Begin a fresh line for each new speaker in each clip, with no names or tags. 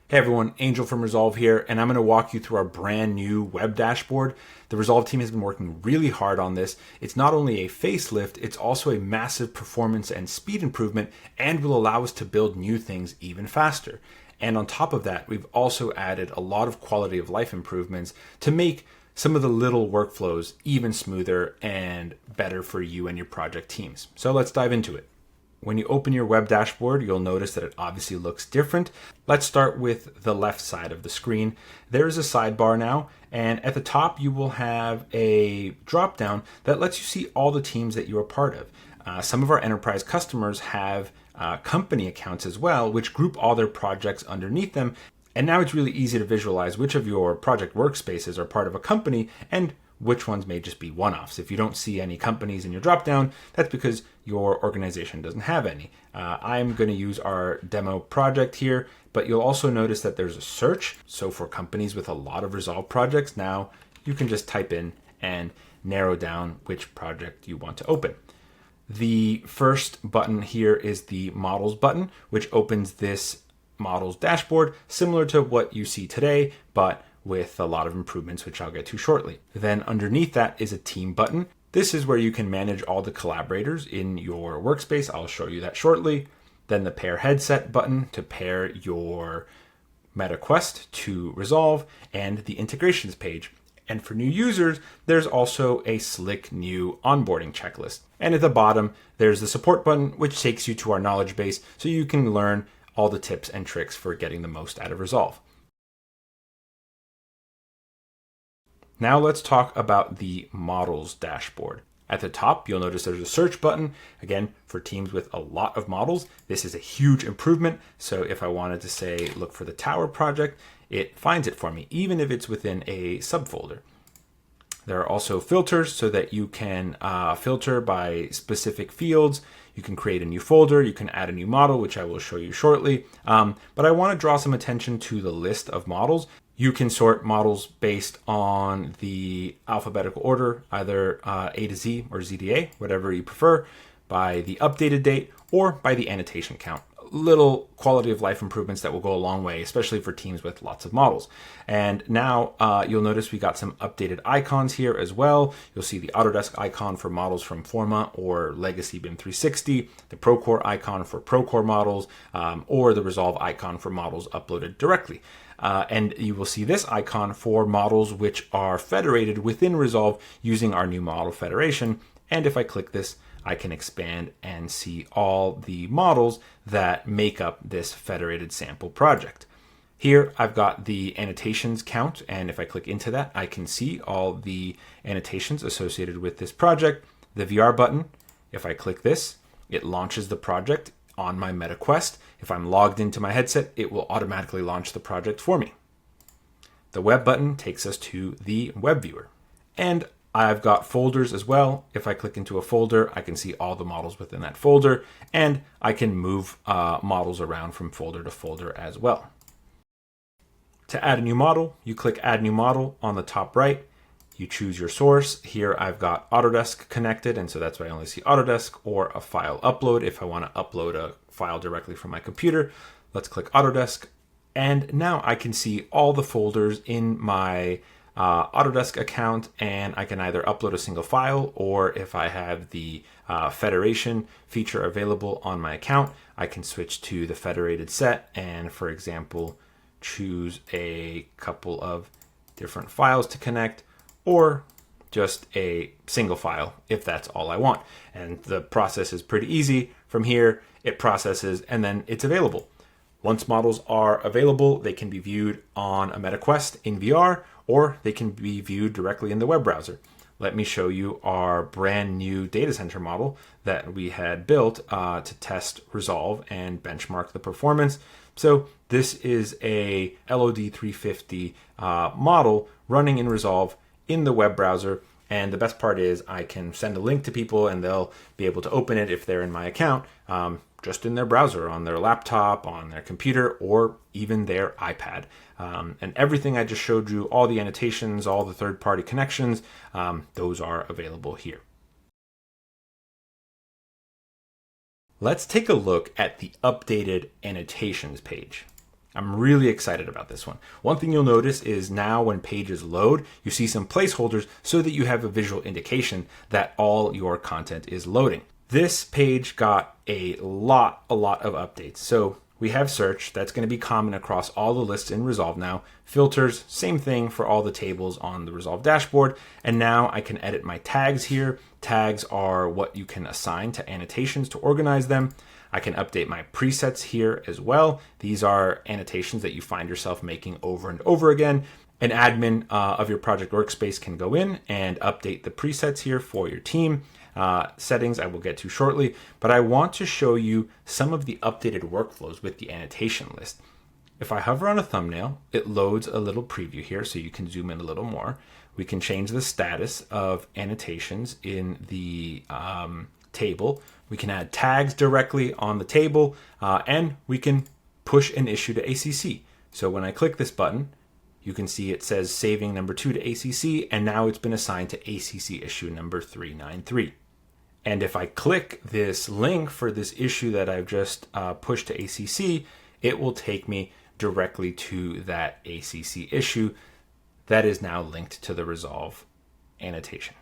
Hey everyone, Angel from Resolve here, and I'm going to walk you through our brand new web dashboard. The Resolve team has been working really hard on this. It's not only a facelift, it's also a massive performance and speed improvement, and will allow us to build new things even faster. And on top of that, we've also added a lot of quality of life improvements to make some of the little workflows even smoother and better for you and your project teams. So let's dive into it. When you open your web dashboard, you'll notice that it obviously looks different. Let's start with the left side of the screen. There's a sidebar now, and at the top you will have a drop down that lets you see all the teams that you are part of. Some of our enterprise customers have company accounts as well, which group all their projects underneath them. And now it's really easy to visualize which of your project workspaces are part of a company and which ones may just be one-offs. If you don't see any companies in your dropdown, that's because your organization doesn't have any. I'm going to use our demo project here, but you'll also notice that there's a search. So for companies with a lot of Resolve projects, now you can just type in and narrow down which project you want to open. The first button here is the Models button, which opens this Models dashboard, similar to what you see today, but with a lot of improvements, which I'll get to shortly. Then underneath that is a Team button. This is where you can manage all the collaborators in your workspace. I'll show you that shortly. Then the Pair Headset button to pair your MetaQuest to Resolve, and the integrations page. And for new users, there's also a slick new onboarding checklist. And at the bottom, there's the support button, which takes you to our knowledge base so you can learn all the tips and tricks for getting the most out of Resolve. Now let's talk about the Models dashboard. At the top, you'll notice there's a search button. Again, for teams with a lot of models, this is a huge improvement. So if I wanted to say, look for the tower project, it finds it for me, even if it's within a subfolder. There are also filters so that you can filter by specific fields. You can create a new folder, you can add a new model, which I will show you shortly. But I want to draw some attention to the list of models. You can sort models based on the alphabetical order, either A to Z or Z to A, whatever you prefer, by the updated date or by the annotation count. Little quality of life improvements that will go a long way, especially for teams with lots of models. And now you'll notice we got some updated icons here as well. You'll see the Autodesk icon for models from Forma or Legacy BIM 360, the Procore icon for Procore models, or the Resolve icon for models uploaded directly. And you will see this icon for models which are federated within Resolve using our new model federation. And if I click this, I can expand and see all the models that make up this federated sample project. Here I've got the annotations count, and if I click into that, I can see all the annotations associated with this project. The VR button, if I click this, it launches the project on my MetaQuest. If I'm logged into my headset, it will automatically launch the project for me. The web button takes us to the web viewer. And I've got folders as well. If I click into a folder, I can see all the models within that folder, and I can move models around from folder to folder as well. To add a new model, you click Add New Model on the top right. You choose your source. Here I've got Autodesk connected, and so that's why I only see Autodesk, or a file upload if I want to upload a file directly from my computer. Let's click Autodesk, and now I can see all the folders in my Autodesk account, and I can either upload a single file, or if I have the federation feature available on my account, I can switch to the federated set and, for example, choose a couple of different files to connect, or just a single file if that's all I want. And the process is pretty easy. From here, it processes and then it's available. Once models are available, they can be viewed on a MetaQuest in VR, or they can be viewed directly in the web browser. Let me show you our brand new data center model that we had built to test Resolve and benchmark the performance. So this is a LOD 350 model running in Resolve in the web browser. And the best part is I can send a link to people and they'll be able to open it if they're in my account, just in their browser, on their laptop, on their computer, or even their iPad. And everything I just showed you, all the annotations, all the third-party connections, those are available here. Let's take a look at the updated annotations page. I'm really excited about this one. One thing you'll notice is now when pages load, you see some placeholders so that you have a visual indication that all your content is loading. This page got a lot of updates. So we have search, that's going to be common across all the lists in Resolve now. Filters, same thing for all the tables on the Resolve dashboard. And now I can edit my tags here. Tags are what you can assign to annotations to organize them. I can update my presets here as well. These are annotations that you find yourself making over and over again. An admin of your project workspace can go in and update the presets here for your team. Settings I will get to shortly, but I want to show you some of the updated workflows with the annotation list. If I hover on a thumbnail, it loads a little preview here so you can zoom in a little more. We can change the status of annotations in the table. We can add tags directly on the table, and we can push an issue to ACC. So when I click this button, you can see it says saving number 2 to ACC, and now it's been assigned to ACC issue number 393. And if I click this link for this issue that I've just pushed to ACC, it will take me directly to that ACC issue that is now linked to the Resolve annotation.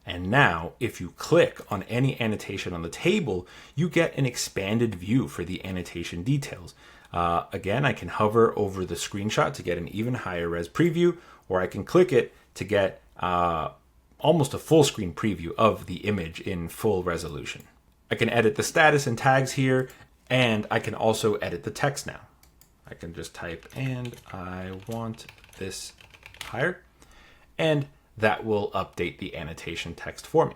And now, if you click on any annotation on the table, you get an expanded view for the annotation details. Again, I can hover over the screenshot to get an even higher res preview, or I can click it to get almost a full screen preview of the image in full resolution. I can edit the status and tags here, and I can also edit the text now. I can just type, and I want this higher, and that will update the annotation text for me.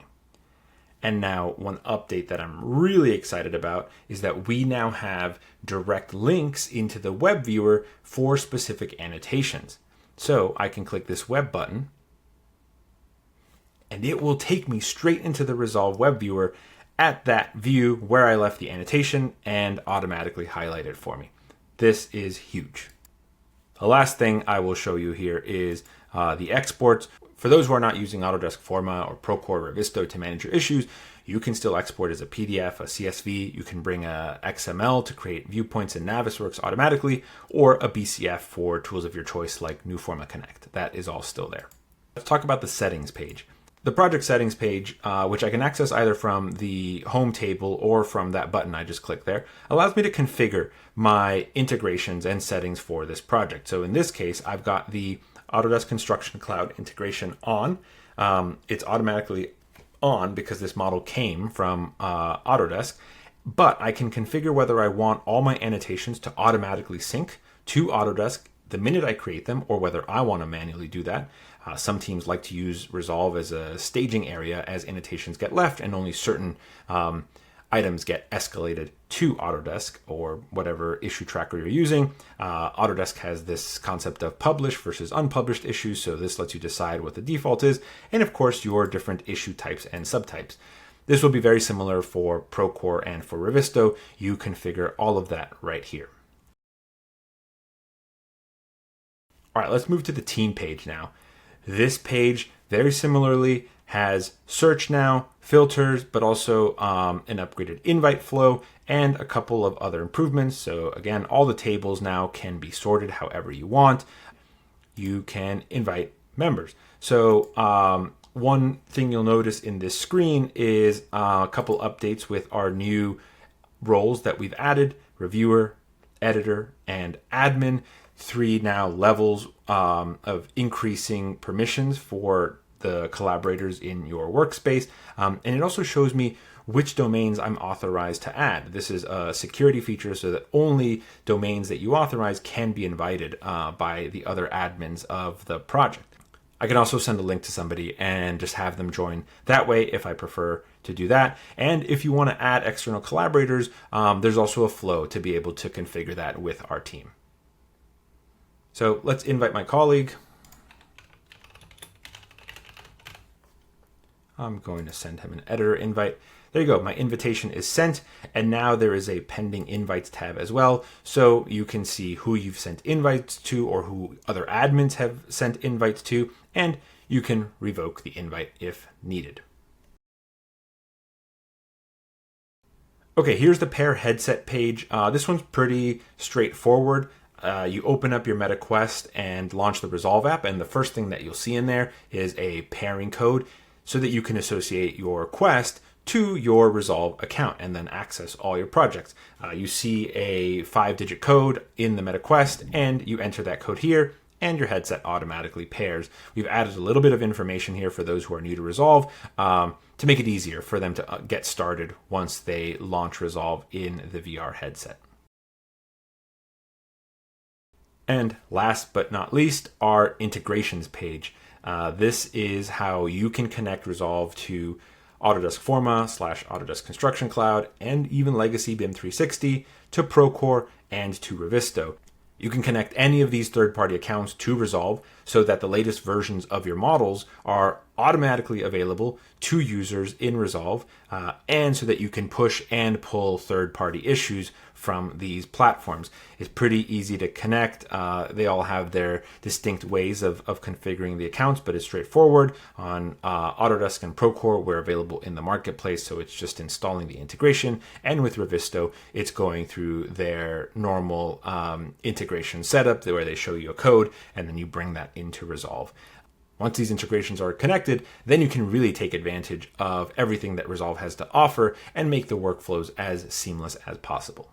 And now one update that I'm really excited about is that we now have direct links into the web viewer for specific annotations. So I can click this web button and it will take me straight into the Resolve web viewer at that view where I left the annotation and automatically highlight it for me. This is huge. The last thing I will show you here is the exports. For those who are not using Autodesk Forma or Procore or Revizto to manage your issues, you can still export as a PDF, a CSV. You can bring a XML to create viewpoints in Navisworks automatically, or a BCF for tools of your choice like Newforma Connect. That is all still there. Let's talk about the settings page. The project settings page, which I can access either from the home table or from that button I just clicked there, allows me to configure my integrations and settings for this project. So in this case, I've got the Autodesk Construction Cloud integration on. It's automatically on because this model came from Autodesk, but I can configure whether I want all my annotations to automatically sync to Autodesk the minute I create them, or whether I want to manually do that. Some teams like to use Resolve as a staging area as annotations get left and only certain items get escalated to Autodesk or whatever issue tracker you're using. Autodesk has this concept of published versus unpublished issues, so this lets you decide what the default is, and of course your different issue types and subtypes. This will be very similar for Procore and for Revizto. You configure all of that right here. All right, let's move to the team page now. This page very similarly has search now, filters, but also an upgraded invite flow and a couple of other improvements. So again, all the tables now can be sorted however you want. You can invite members. So one thing you'll notice in this screen is a couple updates with our new roles that we've added: reviewer, editor, and admin. 3 now levels of increasing permissions for the collaborators in your workspace. And it also shows me which domains I'm authorized to add. This is a security feature so that only domains that you authorize can be invited by the other admins of the project. I can also send a link to somebody and just have them join that way if I prefer to do that. And if you want to add external collaborators, there's also a flow to be able to configure that with our team. So let's invite my colleague. I'm going to send him an editor invite. There you go. My invitation is sent. And now there is a pending invites tab as well. So you can see who you've sent invites to or who other admins have sent invites to. And you can revoke the invite if needed. Okay, here's the pair headset page. This one's pretty straightforward. You open up your MetaQuest and launch the Resolve app, and the first thing that you'll see in there is a pairing code so that you can associate your Quest to your Resolve account and then access all your projects. You see a 5-digit code in the MetaQuest, and you enter that code here, and your headset automatically pairs. We've added a little bit of information here for those who are new to Resolve to make it easier for them to get started once they launch Resolve in the VR headset. And last but not least, our integrations page. This is how you can connect Resolve to Autodesk Forma / Autodesk Construction Cloud, and even Legacy BIM 360, to Procore, and to Revizto. You can connect any of these third-party accounts to Resolve so that the latest versions of your models are automatically available to users in Resolve, and so that you can push and pull third-party issues from these platforms. It's pretty easy to connect. They all have their distinct ways of configuring the accounts, but it's straightforward. On Autodesk and Procore, we're available in the marketplace, so it's just installing the integration. And with Revizto, it's going through their normal integration setup where they show you a code, and then you bring that into Resolve. Once these integrations are connected, then you can really take advantage of everything that Resolve has to offer and make the workflows as seamless as possible.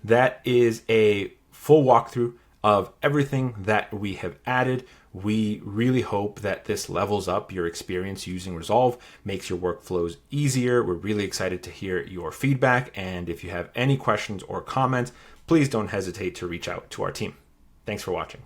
That is a full walkthrough of everything that we have added. We really hope that this levels up your experience using Resolve, makes your workflows easier. We're really excited to hear your feedback, and if you have any questions or comments, please don't hesitate to reach out to our team. Thanks for watching.